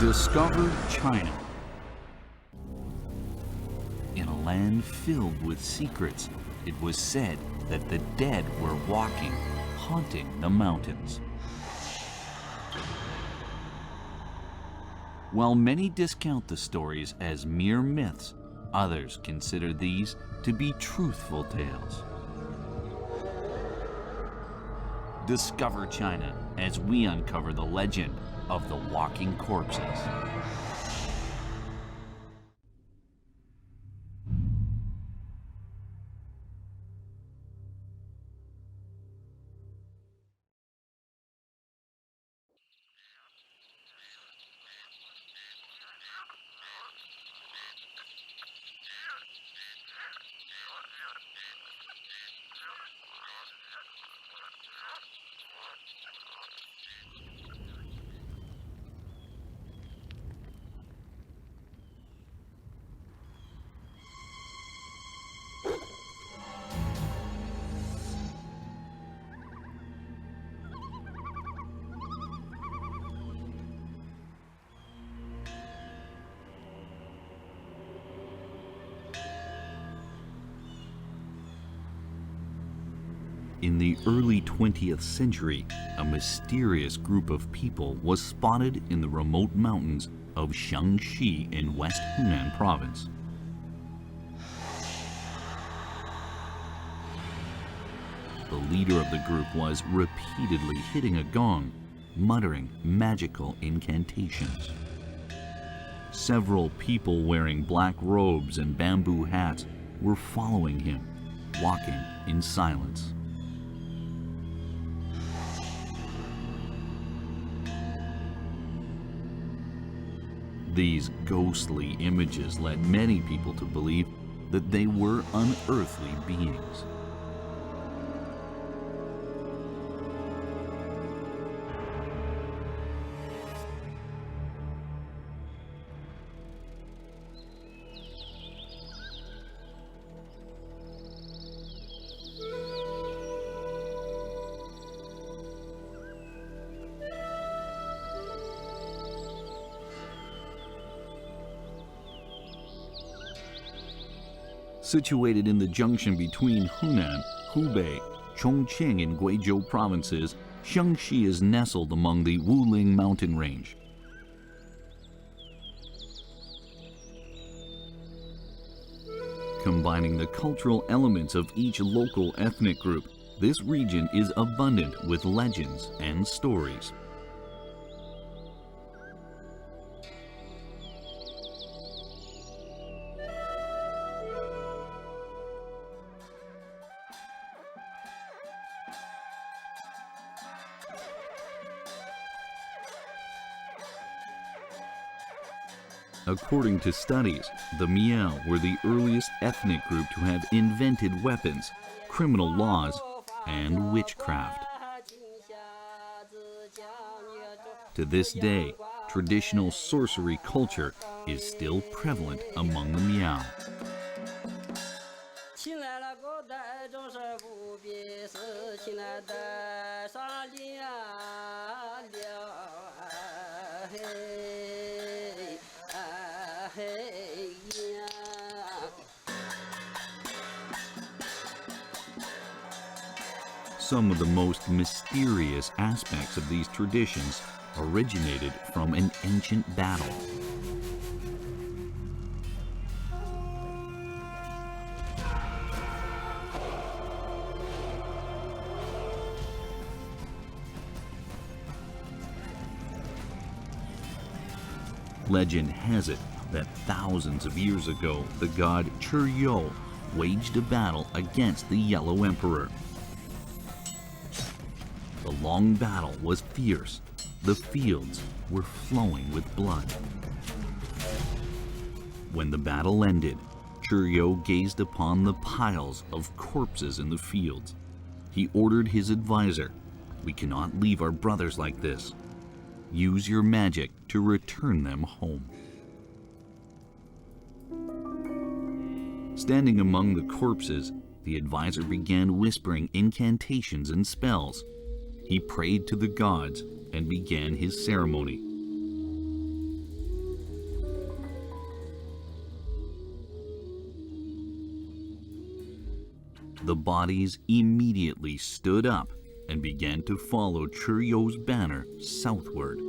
Discover China. In a land filled with secrets, it was said that the dead were walking, haunting the mountains. While many discount the stories as mere myths, others consider these to be truthful tales. Discover China as we uncover the legend of the walking corpses. In the early 20th century, a mysterious group of people was spotted in the remote mountains of Xiangxi in West Hunan province. The leader of the group was repeatedly hitting a gong, muttering magical incantations. Several people wearing black robes and bamboo hats were following him, walking in silence. These ghostly images led many people to believe that they were unearthly beings. Situated in the junction between Hunan, Hubei, Chongqing, and Guizhou provinces, Xiangxi is nestled among the Wuling mountain range. Combining the cultural elements of each local ethnic group, this region is abundant with legends and stories. According to studies, the Miao were the earliest ethnic group to have invented weapons, criminal laws, and witchcraft. To this day, traditional sorcery culture is still prevalent among the Miao. Some of the most mysterious aspects of these traditions originated from an ancient battle. Legend has it that thousands of years ago, the god Chur-yo waged a battle against the Yellow Emperor. The long battle was fierce. The fields were flowing with blood. When the battle ended, Chur-yo gazed upon the piles of corpses in the fields. He ordered his advisor, "We cannot leave our brothers like this. Use your magic to return them home." Standing among the corpses, the advisor began whispering incantations and spells. He prayed to the gods and began his ceremony. The bodies immediately stood up and began to follow Chiyou's banner southward.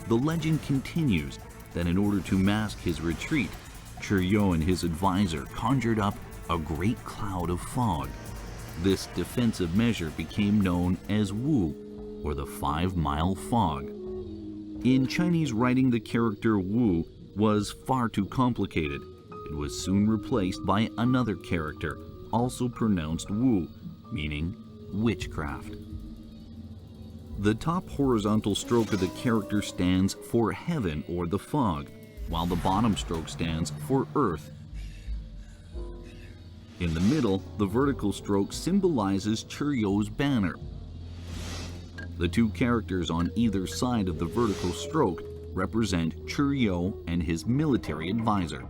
The legend continues that in order to mask his retreat, Chiyou and his advisor conjured up a great cloud of fog. This defensive measure became known as Wu, or the 5-mile fog. In Chinese writing, the character Wu was far too complicated. It was soon replaced by another character, also pronounced Wu, meaning witchcraft. The top horizontal stroke of the character stands for heaven or the fog, while the bottom stroke stands for earth. In the middle, the vertical stroke symbolizes Chiyou's banner. The two characters on either side of the vertical stroke represent Chiyou and his military advisor.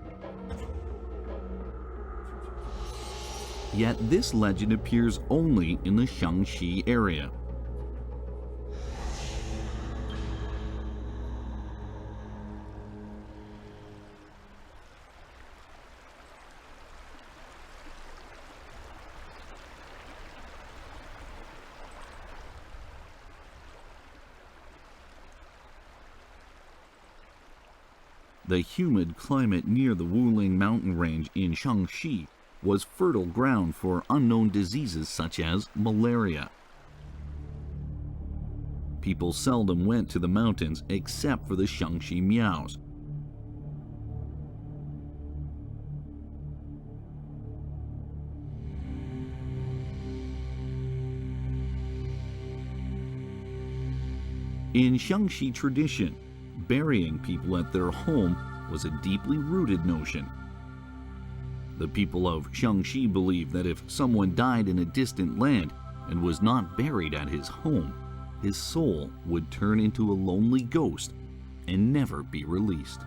Yet this legend appears only in the Xiangxi area. The humid climate near the Wuling mountain range in Xiangxi was fertile ground for unknown diseases such as malaria. People seldom went to the mountains except for the Xiangxi Miaos. In Xiangxi tradition, burying people at their home was a deeply rooted notion. The people of Xiangxi believed that if someone died in a distant land and was not buried at his home, his soul would turn into a lonely ghost and never be released.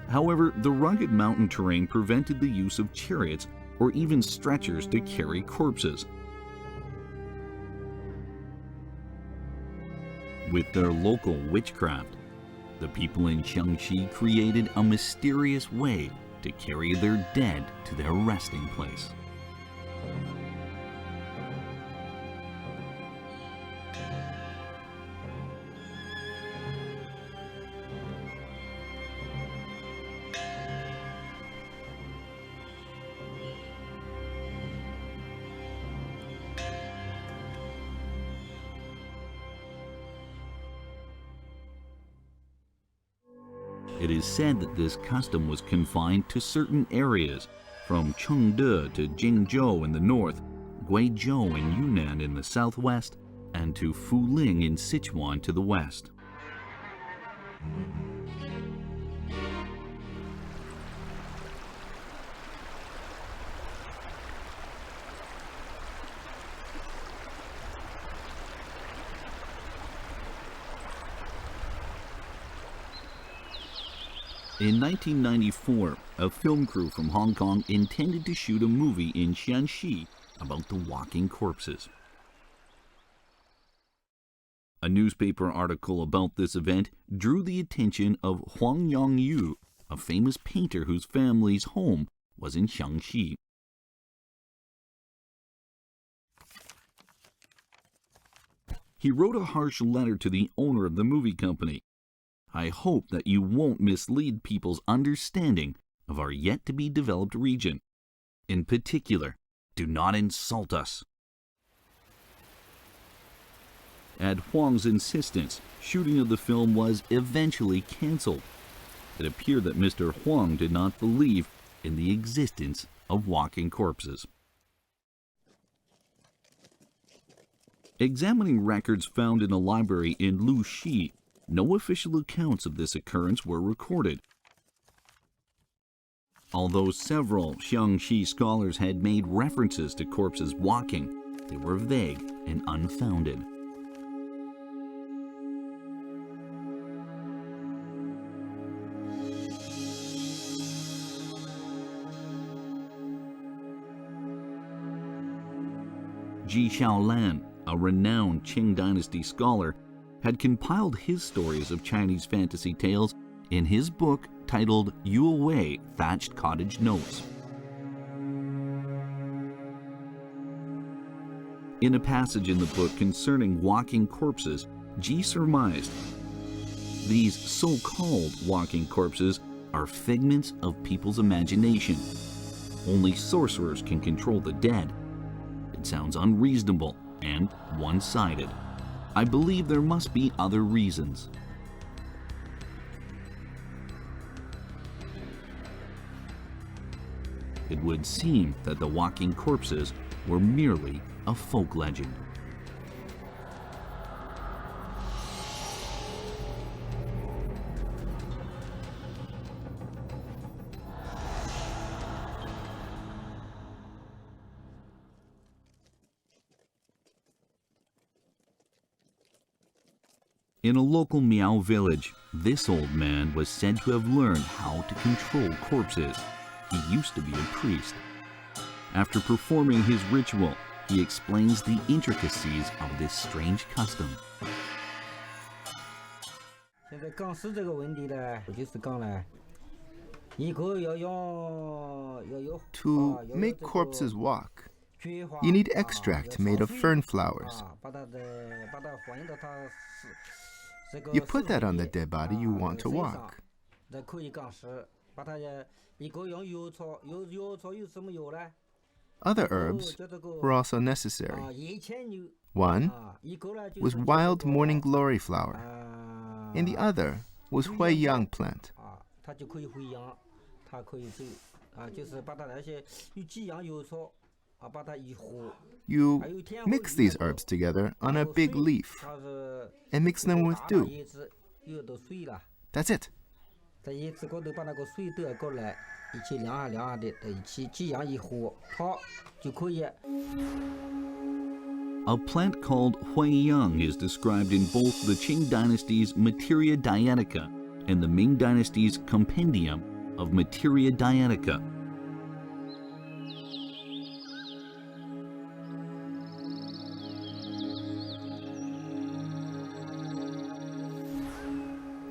However, the rugged mountain terrain prevented the use of chariots or even stretchers to carry corpses. With their local witchcraft, the people in Xiangxi created a mysterious way to carry their dead to their resting place. It is said that this custom was confined to certain areas, from Chengde to Jingzhou in the north, Guizhou and Hunan in the southwest, and to Fuling in Sichuan to the west. In 1994, a film crew from Hong Kong intended to shoot a movie in Xiangxi about the walking corpses. A newspaper article about this event drew the attention of Huang Yongyu, a famous painter whose family's home was in Xiangxi. He wrote a harsh letter to the owner of the movie company. I hope that you won't mislead people's understanding of our yet-to-be-developed region. In particular, do not insult us. At Huang's insistence, shooting of the film was eventually cancelled. It appeared that Mr. Huang did not believe in the existence of walking corpses. Examining records found in a library in Luxi, no official accounts of this occurrence were recorded. Although several Xiangxi scholars had made references to corpses walking, they were vague and unfounded. Xiaolan, a renowned Ming Dynasty scholar, had compiled his stories of Chinese fantasy tales in his book titled Yue Wei Thatched Cottage Notes. In a passage in the book concerning walking corpses, Ji surmised, "These so-called walking corpses are figments of people's imagination. Only sorcerers can control the dead. It sounds unreasonable and one-sided. I believe there must be other reasons." It would seem that the walking corpses were merely a folk legend. In a local Miao village, this old man was said to have learned how to control corpses. He used to be a priest. After performing his ritual, he explains the intricacies of this strange custom. To make corpses walk, you need extract made of fern flowers. You put that on the dead body you want to walk. Other herbs were also necessary. One was wild morning glory flower, and the other was huiyang plant. You mix these herbs together on a big leaf and mix them with dew. That's it. A plant called huiyang is described in both the Qing Dynasty's Materia Dietica and the Ming Dynasty's Compendium of Materia Dietica.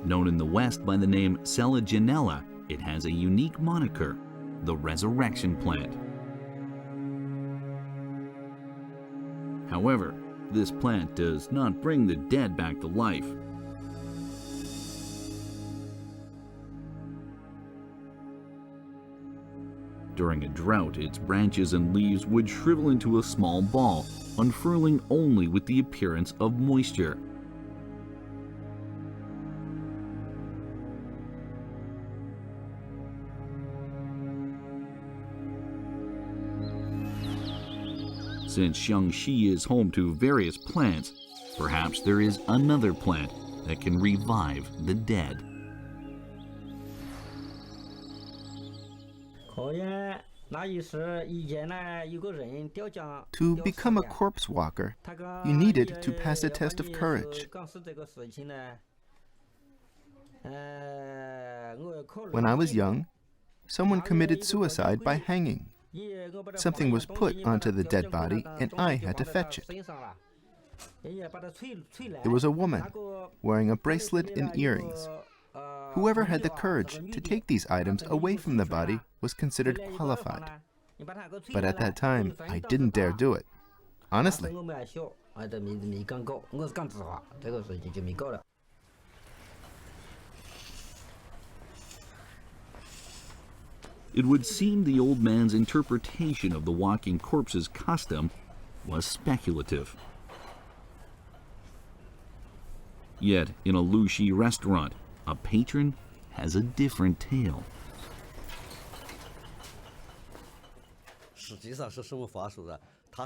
Known in the West by the name Selaginella, it has a unique moniker, the resurrection plant. However, this plant does not bring the dead back to life. During a drought, its branches and leaves would shrivel into a small ball, unfurling only with the appearance of moisture. Since Xiangxi is home to various plants, perhaps there is another plant that can revive the dead. To become a corpse walker, you needed to pass a test of courage. When I was young, someone committed suicide by hanging. Something was put onto the dead body, and I had to fetch it. There was a woman wearing a bracelet and earrings. Whoever had the courage to take these items away from the body was considered qualified. But at that time, I didn't dare do it. Honestly. It would seem the old man's interpretation of the walking corpses custom was speculative. Yet, in a Lushi restaurant, a patron has a different tale.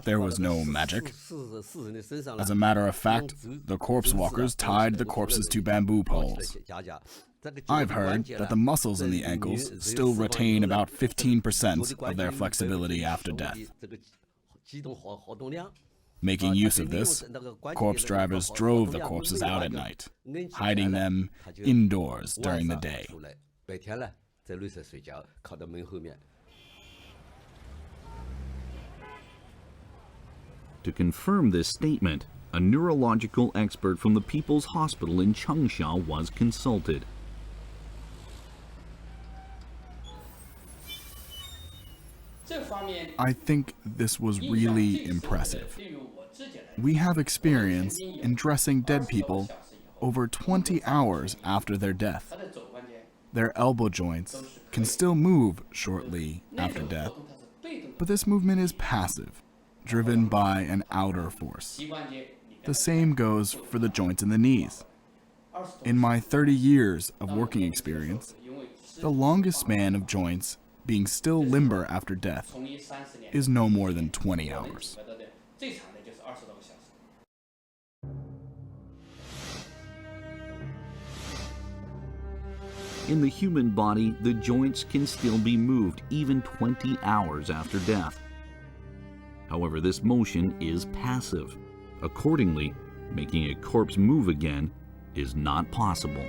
There was no magic. As a matter of fact, the corpse walkers tied the corpses to bamboo poles. I've heard that the muscles in the ankles still retain about 15% of their flexibility after death. Making use of this, corpse drivers drove the corpses out at night, hiding them indoors during the day. To confirm this statement, a neurological expert from the People's Hospital in Changsha was consulted. I think this was really impressive. We have experience in dressing dead people over 20 hours after their death. Their elbow joints can still move shortly after death, but this movement is passive, driven by an outer force. The same goes for the joints in the knees. In my 30 years of working experience, the longest span of joints being still limber after death is no more than 20 hours. In the human body, the joints can still be moved even 20 hours after death. However, this motion is passive. Accordingly, making a corpse move again is not possible.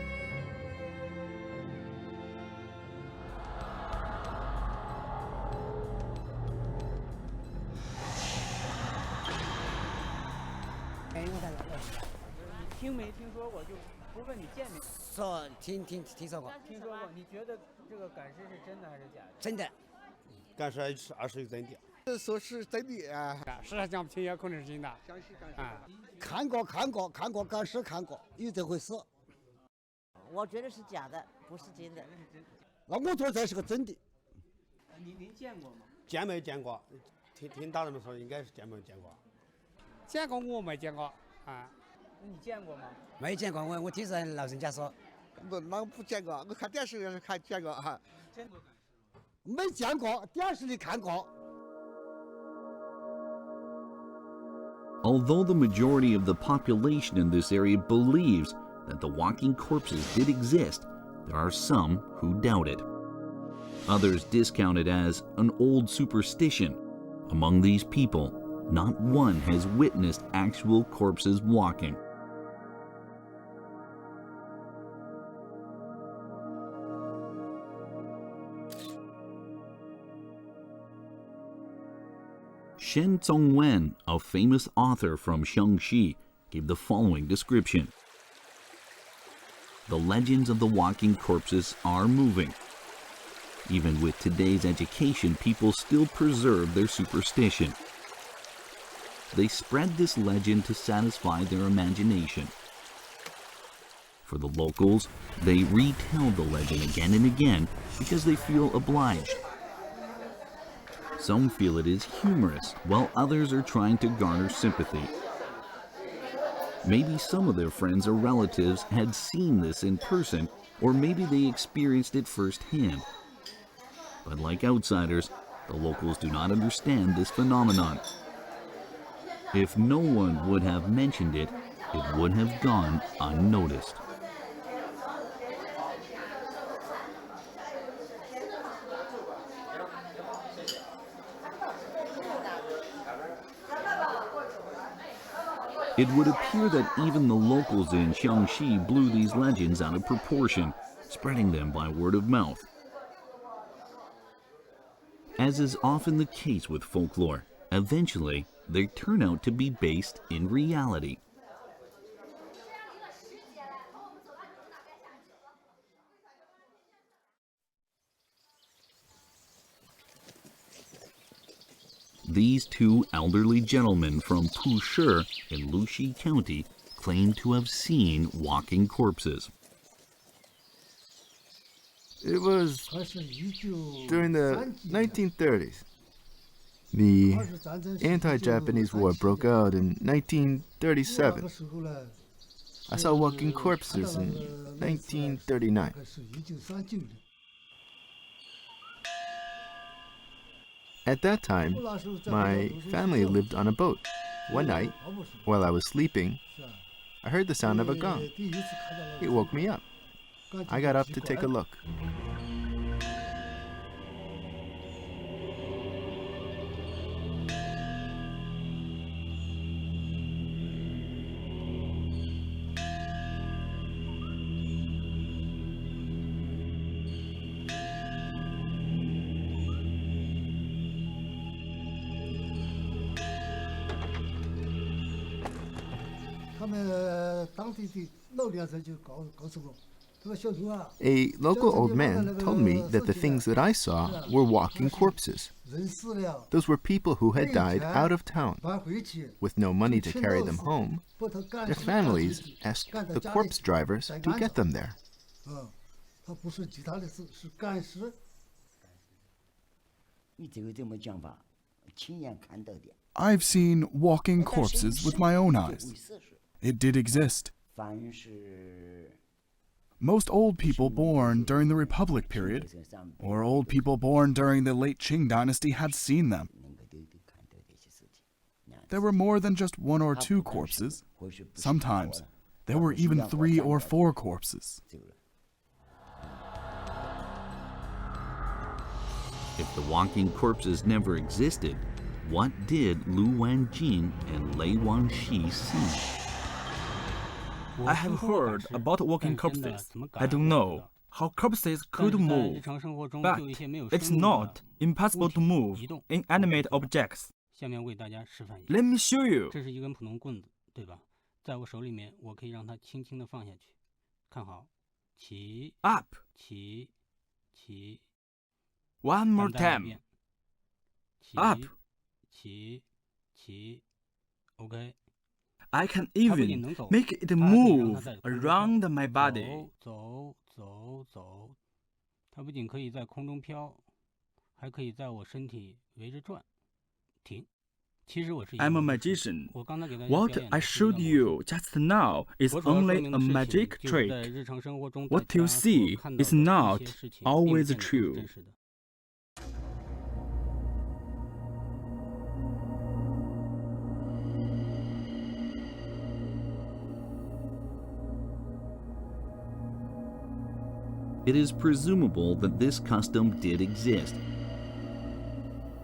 Although the majority of the population in this area believes that the walking corpses did exist, there are some who doubt it. Others discount it as an old superstition. Among these people, not one has witnessed actual corpses walking. Shen Zongwen, a famous author from Xiangxi, gave the following description. The legends of the walking corpses are moving. Even with today's education, people still preserve their superstition. They spread this legend to satisfy their imagination. For the locals, they retell the legend again and again because they feel obliged. Some feel it is humorous, while others are trying to garner sympathy. Maybe some of their friends or relatives had seen this in person, or maybe they experienced it firsthand. But like outsiders, the locals do not understand this phenomenon. If no one would have mentioned it, it would have gone unnoticed. It would appear that even the locals in Xiangxi blew these legends out of proportion, spreading them by word of mouth. As is often the case with folklore, eventually they turn out to be based in reality. These two elderly gentlemen from Pushi in Luxi County claim to have seen walking corpses. It was during the 1930s. The anti-Japanese war broke out in 1937. I saw walking corpses in 1939. At that time, my family lived on a boat. One night, while I was sleeping, I heard the sound of a gong. It woke me up. I got up to take a look. A local old man told me that the things that I saw were walking corpses. Those were people who had died out of town. With no money to carry them home, their families asked the corpse drivers to get them there. I've seen walking corpses with my own eyes. It did exist. Most old people born during the Republic period, or old people born during the late Qing Dynasty had seen them. There were more than just 1 or 2 corpses. Sometimes, there were even 3 or 4 corpses. If the walking corpses never existed, what did Lu Wanjin and Lei Wangxi see? I have heard about walking corpses. I don't know how corpses could move, but it's not impossible to move inanimate objects. Let me show you. 这是一根普通棍子，对吧？在我手里面，我可以让它轻轻地放下去。看好，起， Up. 起，起。 One more 淡淡 time. 一遍。起 Up. 起，起。OK。 I can 它不仅 even 能走， make it 它还可以让它 move 在空中 around 飘 my body. 走。它不仅可以在空中飘，还可以在我身体围着转。停。其实我是一个 I'm a 魔术师 magician. 我刚才给大家 What 表演 I 的是一个 showed 魔术。 you just now is 我主要说 only 明 a 的事情 magic 就是在 trick. 日常生活中 What 大家 you 所 see 看到 is 的一 not 些事情 always 并不见得是 true. 真实的。 It is presumable that this custom did exist.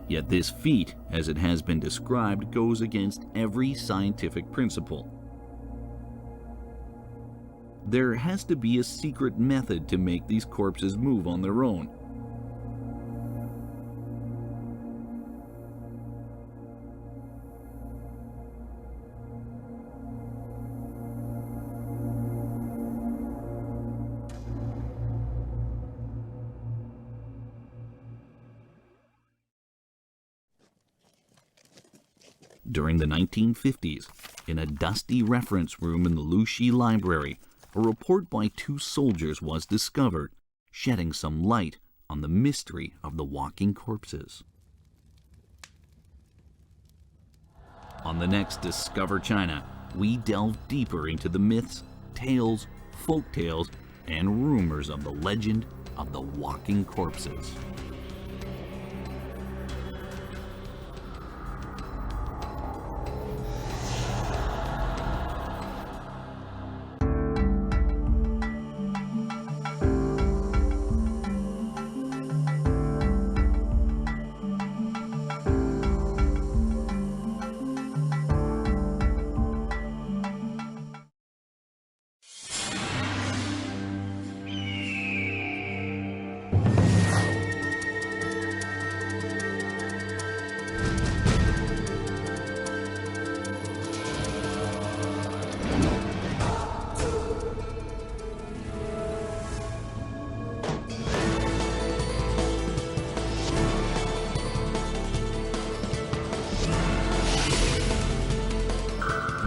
Yet this feat, as it has been described, goes against every scientific principle. There has to be a secret method to make these corpses move on their own. During the 1950s, in a dusty reference room in the Luxi Library, a report by 2 soldiers was discovered, shedding some light on the mystery of the walking corpses. On the next Discover China, we delve deeper into the myths, tales, folk tales, and rumors of the legend of the walking corpses.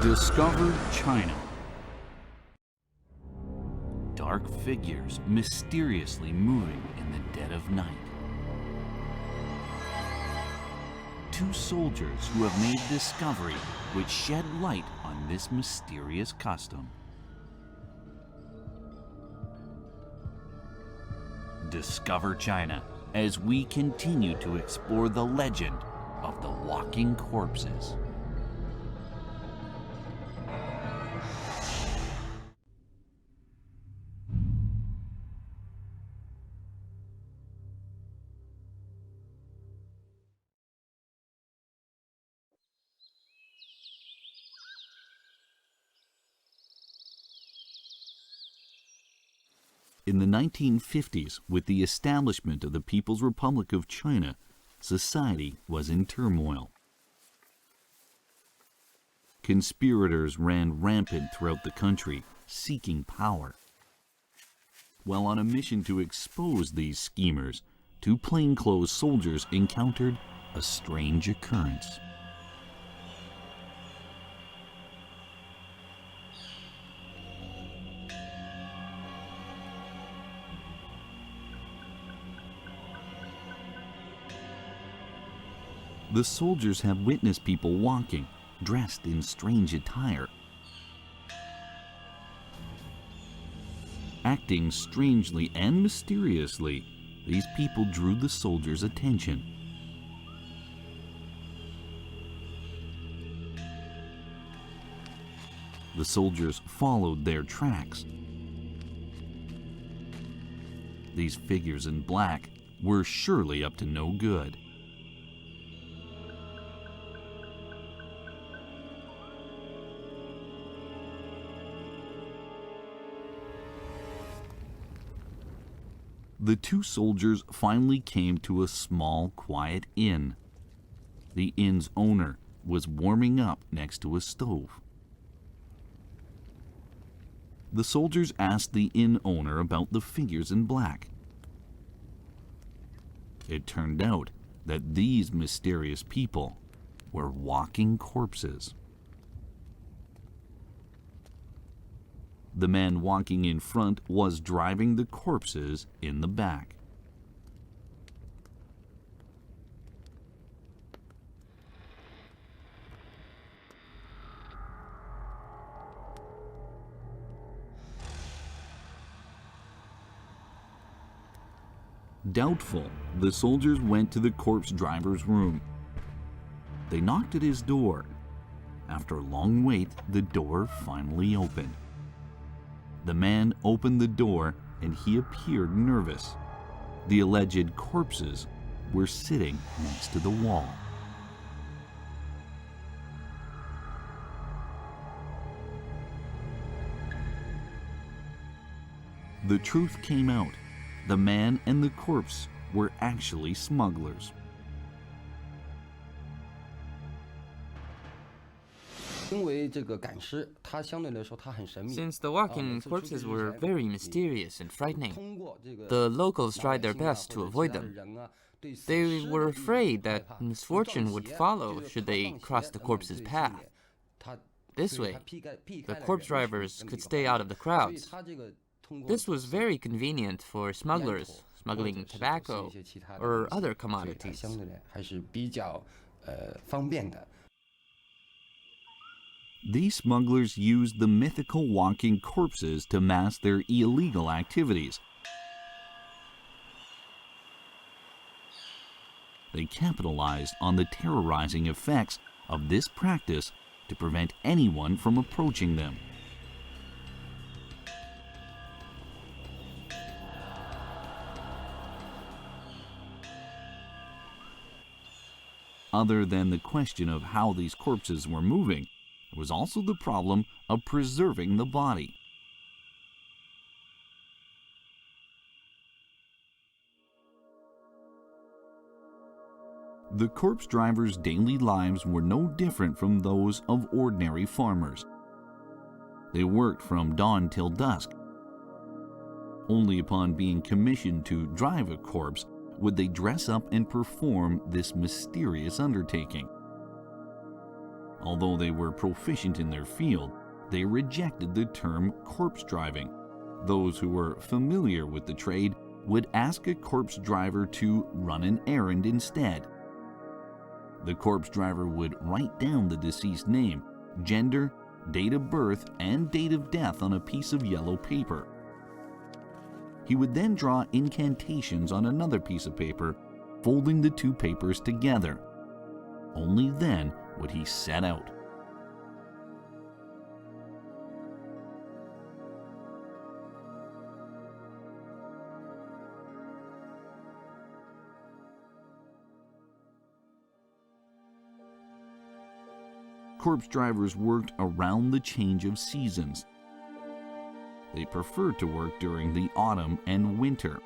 Discover China. Dark figures mysteriously moving in the dead of night. 2 soldiers who have made discovery which shed light on this mysterious custom. Discover China, as we continue to explore the legend of the walking corpses. In the 1950s, with the establishment of the People's Republic of China, society was in turmoil. Conspirators ran rampant throughout the country, seeking power. While on a mission to expose these schemers, two plainclothes soldiers encountered a strange occurrence. The soldiers have witnessed people walking, dressed in strange attire. Acting strangely and mysteriously, these people drew the soldiers' attention. The soldiers followed their tracks. These figures in black were surely up to no good. The two soldiers finally came to a small, quiet inn. The inn's owner was warming up next to a stove. The soldiers asked the inn owner about the figures in black. It turned out that these mysterious people were walking corpses. The man walking in front was driving the corpses in the back. Doubtful, the soldiers went to the corpse driver's room. They knocked at his door. After a long wait, the door finally opened. The man opened the door and he appeared nervous. The alleged corpses were sitting next to the wall. The truth came out. The man and the corpse were actually smugglers. Since the walking corpses were very mysterious and frightening, the locals tried their best to avoid them. They were afraid that misfortune would follow should they cross the corpse's path. This way, the corpse drivers could stay out of the crowds. This was very convenient for smugglers smuggling tobacco or other commodities. These smugglers used the mythical walking corpses to mask their illegal activities. They capitalized on the terrorizing effects of this practice to prevent anyone from approaching them. Other than the question of how these corpses were moving, there was also the problem of preserving the body. The corpse drivers' daily lives were no different from those of ordinary farmers. They worked from dawn till dusk. Only upon being commissioned to drive a corpse would they dress up and perform this mysterious undertaking. Although they were proficient in their field, they rejected the term corpse driving. Those who were familiar with the trade would ask a corpse driver to run an errand instead. The corpse driver would write down the deceased name, gender, date of birth, and date of death on a piece of yellow paper. He would then draw incantations on another piece of paper, folding the two papers together. Only then would he set out. Corpse drivers worked around the change of seasons. They preferred to work during the autumn and winter.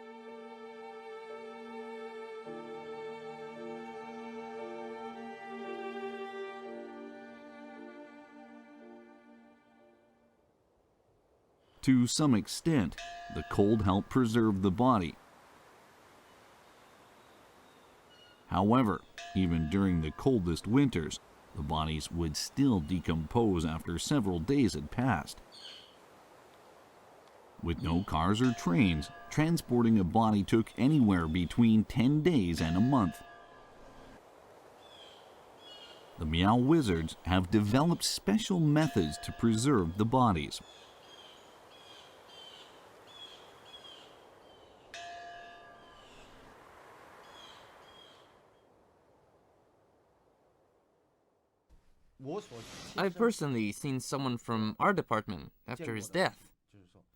To some extent, the cold helped preserve the body. However, even during the coldest winters, the bodies would still decompose after several days had passed. With no cars or trains, transporting a body took anywhere between 10 days and a month. The Miao wizards have developed special methods to preserve the bodies. I've personally seen someone from our department after his death.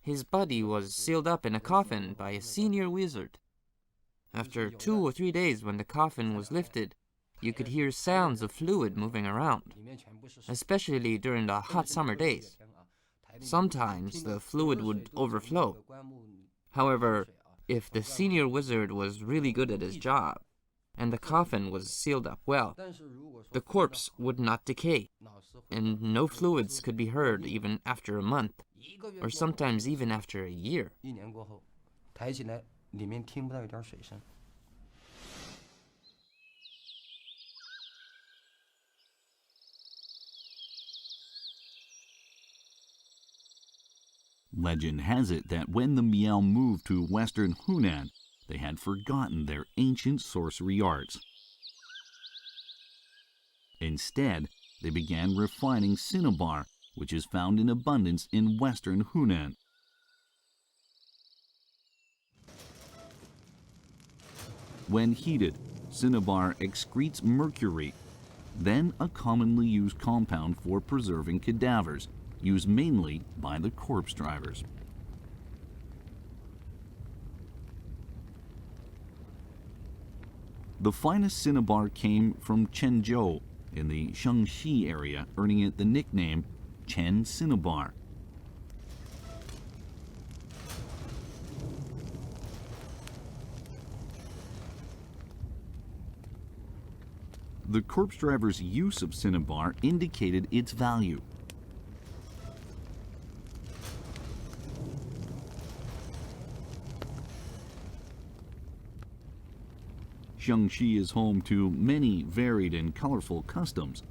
His body was sealed up in a coffin by a senior wizard. After 2 or 3 days, when the coffin was lifted, you could hear sounds of fluid moving around, especially during the hot summer days. Sometimes the fluid would overflow. However, if the senior wizard was really good at his job, and the coffin was sealed up well, the corpse would not decay, and no fluids could be heard even after a month, or sometimes even after a year. Legend has it that when the Miao moved to western Hunan, they had forgotten their ancient sorcery arts. Instead, they began refining cinnabar, which is found in abundance in western Hunan. When heated, cinnabar excretes mercury, then a commonly used compound for preserving cadavers, used mainly by the corpse drivers. The finest cinnabar came from Chenzhou in the Xiangxi area, earning it the nickname Chen Cinnabar. The corpse driver's use of cinnabar indicated its value. Xiangxi is home to many varied and colorful customs.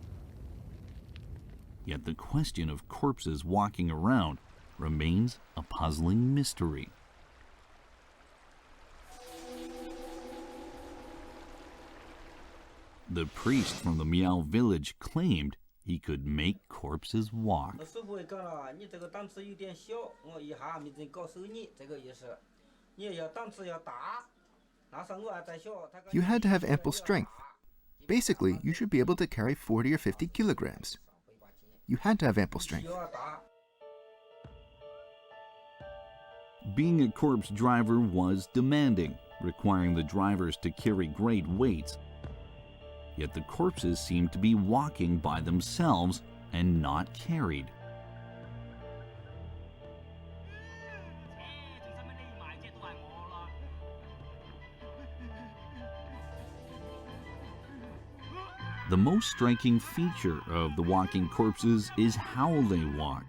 Yet the question of corpses walking around remains a puzzling mystery. The priest from the Miao village claimed he could make corpses walk. You had to have ample strength. Basically, you should be able to carry 40 or 50 kilograms. You had to have ample strength. Being a corpse driver was demanding, requiring the drivers to carry great weights. Yet the corpses seemed to be walking by themselves and not carried. The most striking feature of the walking corpses is how they walk.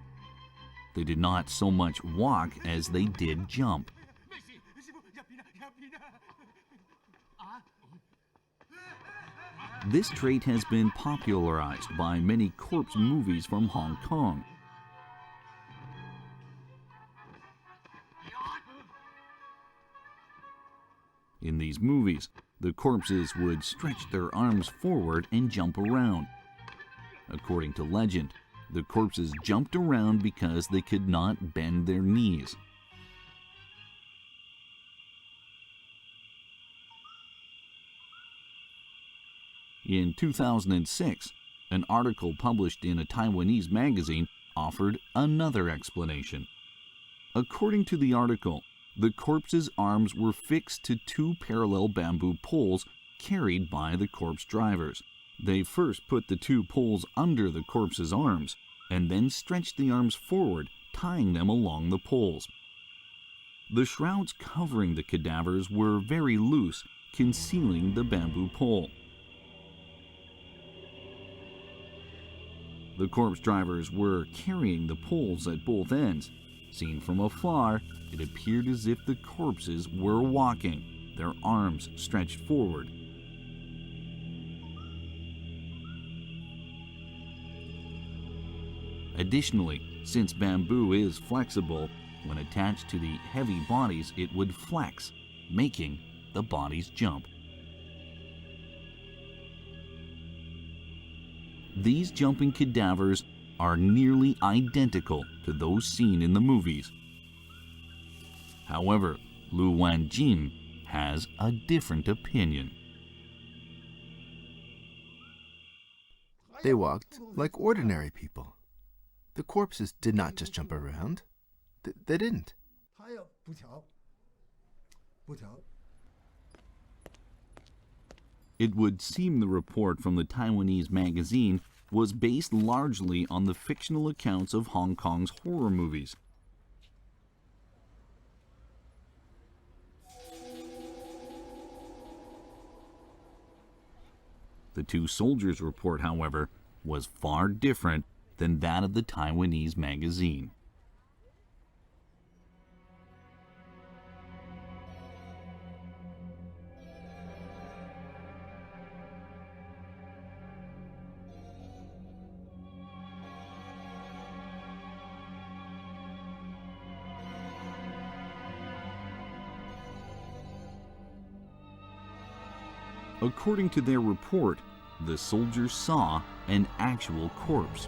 They did not so much walk as they did jump. This trait has been popularized by many corpse movies from Hong Kong. In these movies, the corpses would stretch their arms forward and jump around. According to legend, the corpses jumped around because they could not bend their knees. In 2006, an article published in a Taiwanese magazine offered another explanation. According to the article, the corpse's arms were fixed to two parallel bamboo poles carried by the corpse drivers. They first put the two poles under the corpse's arms and then stretched the arms forward, tying them along the poles. The shrouds covering the cadavers were very loose, concealing the bamboo pole. The corpse drivers were carrying the poles at both ends. Seen from afar, it appeared as if the corpses were walking, their arms stretched forward. Additionally, since bamboo is flexible, when attached to the heavy bodies, it would flex, making the bodies jump. These jumping cadavers are nearly identical to those seen in the movies. However, Lu Wanjin has a different opinion. They walked like ordinary people. The corpses did not just jump around. They didn't. It would seem the report from the Taiwanese magazine was based largely on the fictional accounts of Hong Kong's horror movies. The two soldiers' report, however, was far different than that of the Taiwanese magazine. According to their report, the soldiers saw an actual corpse.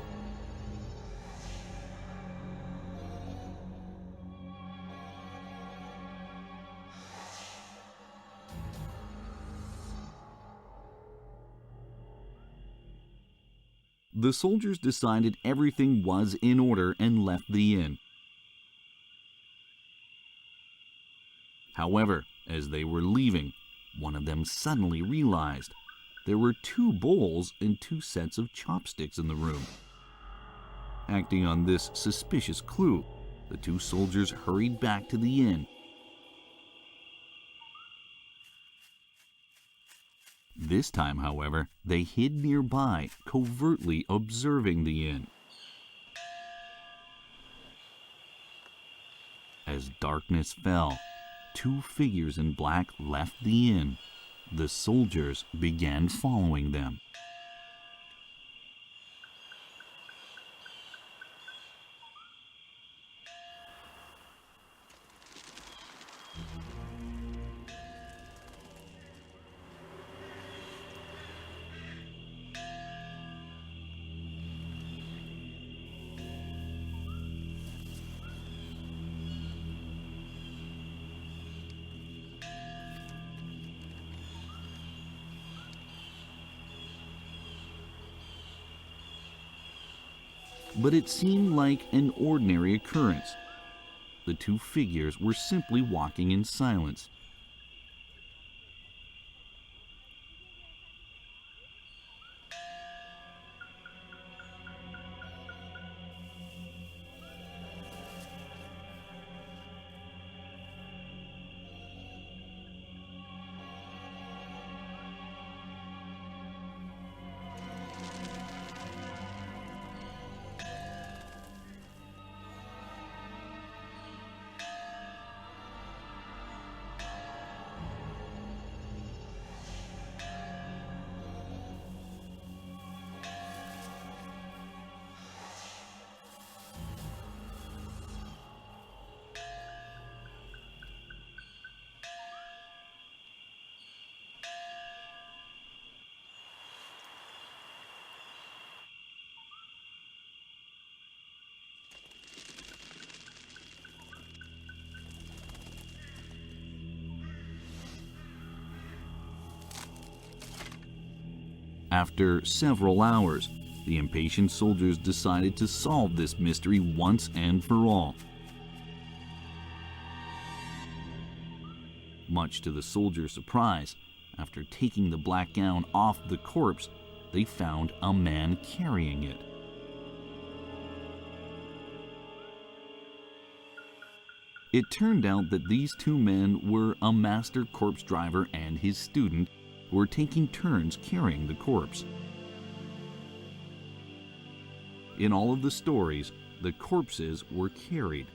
The soldiers decided everything was in order and left the inn. However, as they were leaving, one of them suddenly realized there were two bowls and two sets of chopsticks in the room. Acting on this suspicious clue, the two soldiers hurried back to the inn. This time, however, they hid nearby, covertly observing the inn. As darkness fell, two figures in black left the inn. The soldiers began following them. But it seemed like an ordinary occurrence. The two figures were simply walking in silence. After several hours, the impatient soldiers decided to solve this mystery once and for all. Much to the soldiers' surprise, after taking the black gown off the corpse, they found a man carrying it. It turned out that these two men were a master corpse driver and his student who were taking turns carrying the corpse. In all of the stories, the corpses were carried.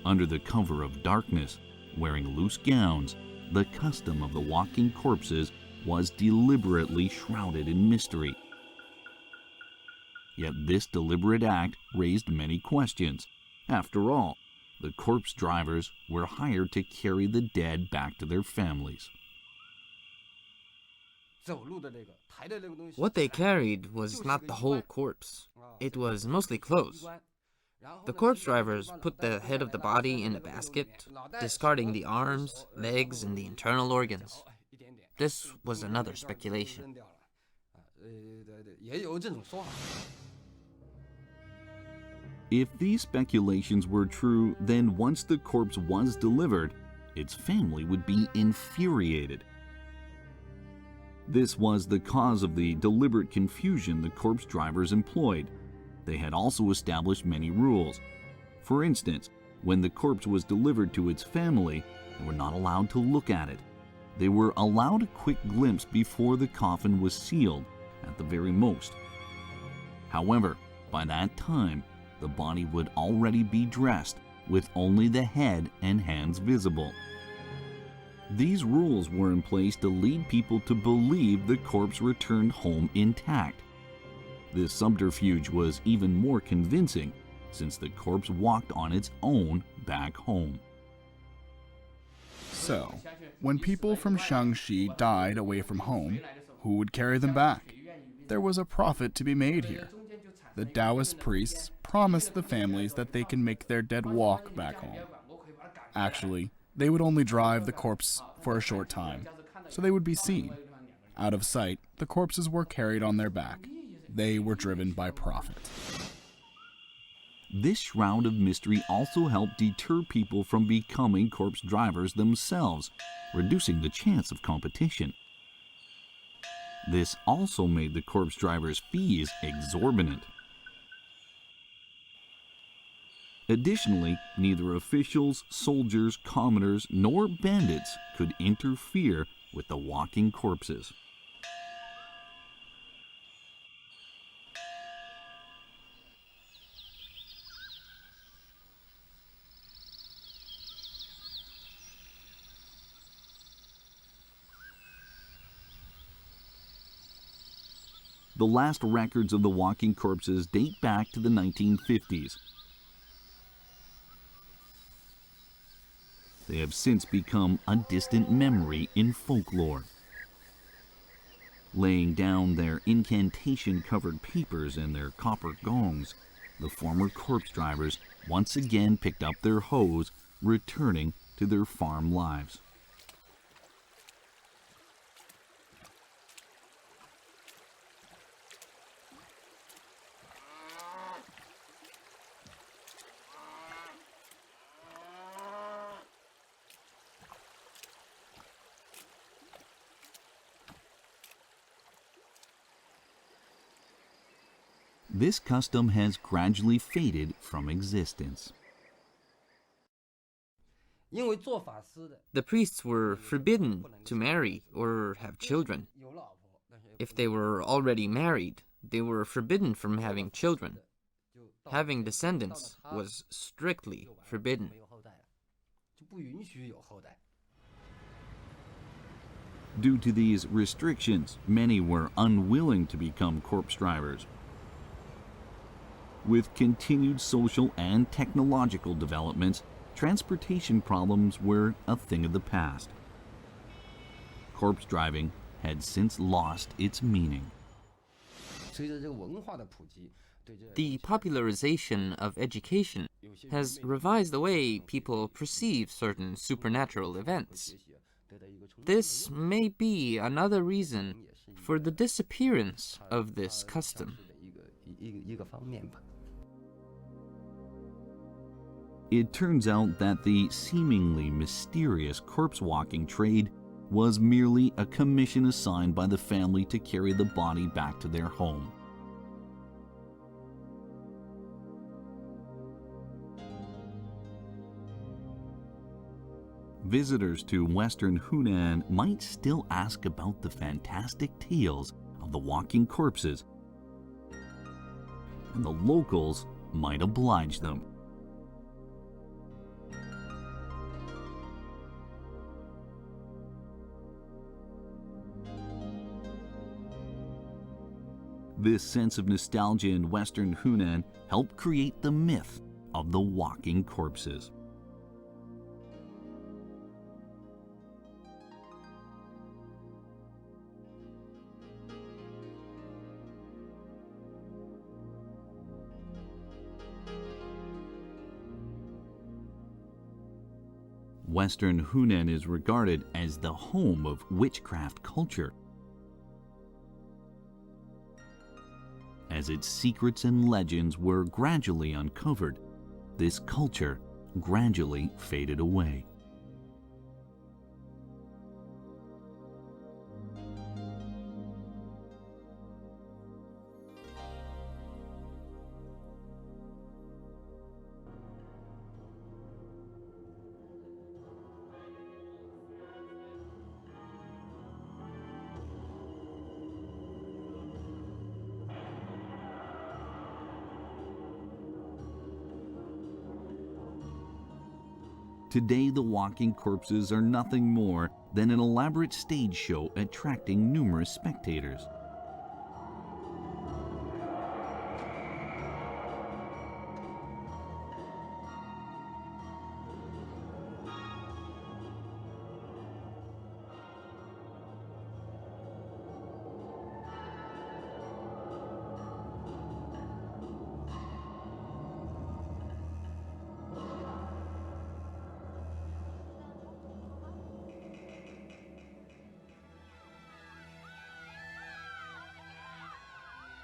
Under the cover of darkness, wearing loose gowns, the custom of the walking corpses was deliberately shrouded in mystery. Yet this deliberate act raised many questions. After all, the corpse drivers were hired to carry the dead back to their families. What they carried was not the whole corpse. It was mostly clothes. The corpse drivers put the head of the body in a basket, discarding the arms, legs, and the internal organs. This was another speculation. If these speculations were true, then once the corpse was delivered, its family would be infuriated. This was the cause of the deliberate confusion the corpse drivers employed. They had also established many rules. For instance, when the corpse was delivered to its family, they were not allowed to look at it. They were allowed a quick glimpse before the coffin was sealed, at the very most. However, by that time, the body would already be dressed, with only the head and hands visible. These rules were in place to lead people to believe the corpse returned home intact. This subterfuge was even more convincing, since the corpse walked on its own back home. So, when people from Xiangxi died away from home, who would carry them back? There was a profit to be made here. The Taoist priests promised the families that they can make their dead walk back home. Actually, they would only drive the corpse for a short time, so they would be seen. Out of sight, the corpses were carried on their back. They were driven by profit. This shroud of mystery also helped deter people from becoming corpse drivers themselves, reducing the chance of competition. This also made the corpse drivers' fees exorbitant. Additionally, neither officials, soldiers, commoners, nor bandits could interfere with the walking corpses. The last records of the walking corpses date back to the 1950s. They have since become a distant memory in folklore. Laying down their incantation-covered papers and their copper gongs, the former corpse drivers once again picked up their hoes, returning to their farm lives. This custom has gradually faded from existence. The priests were forbidden to marry or have children. If they were already married, they were forbidden from having children. Having descendants was strictly forbidden. Due to these restrictions, many were unwilling to become corpse drivers. With continued social and technological developments, transportation problems were a thing of the past. Corpse driving had since lost its meaning. The popularization of education has revised the way people perceive certain supernatural events. This may be another reason for the disappearance of this custom. It turns out that the seemingly mysterious corpse-walking trade was merely a commission assigned by the family to carry the body back to their home. Visitors to Western Hunan might still ask about the fantastic tales of the walking corpses, and the locals might oblige them. This sense of nostalgia in Western Hunan helped create the myth of the walking corpses. Western Hunan is regarded as the home of witchcraft culture, as its secrets and legends were gradually uncovered. This culture gradually faded away. Today, the walking corpses are nothing more than an elaborate stage show attracting numerous spectators.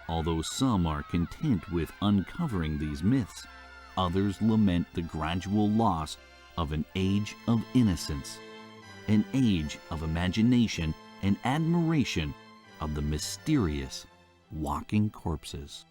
Although some are content with uncovering these myths, others lament the gradual loss of an age of innocence, an age of imagination and admiration of the mysterious walking corpses.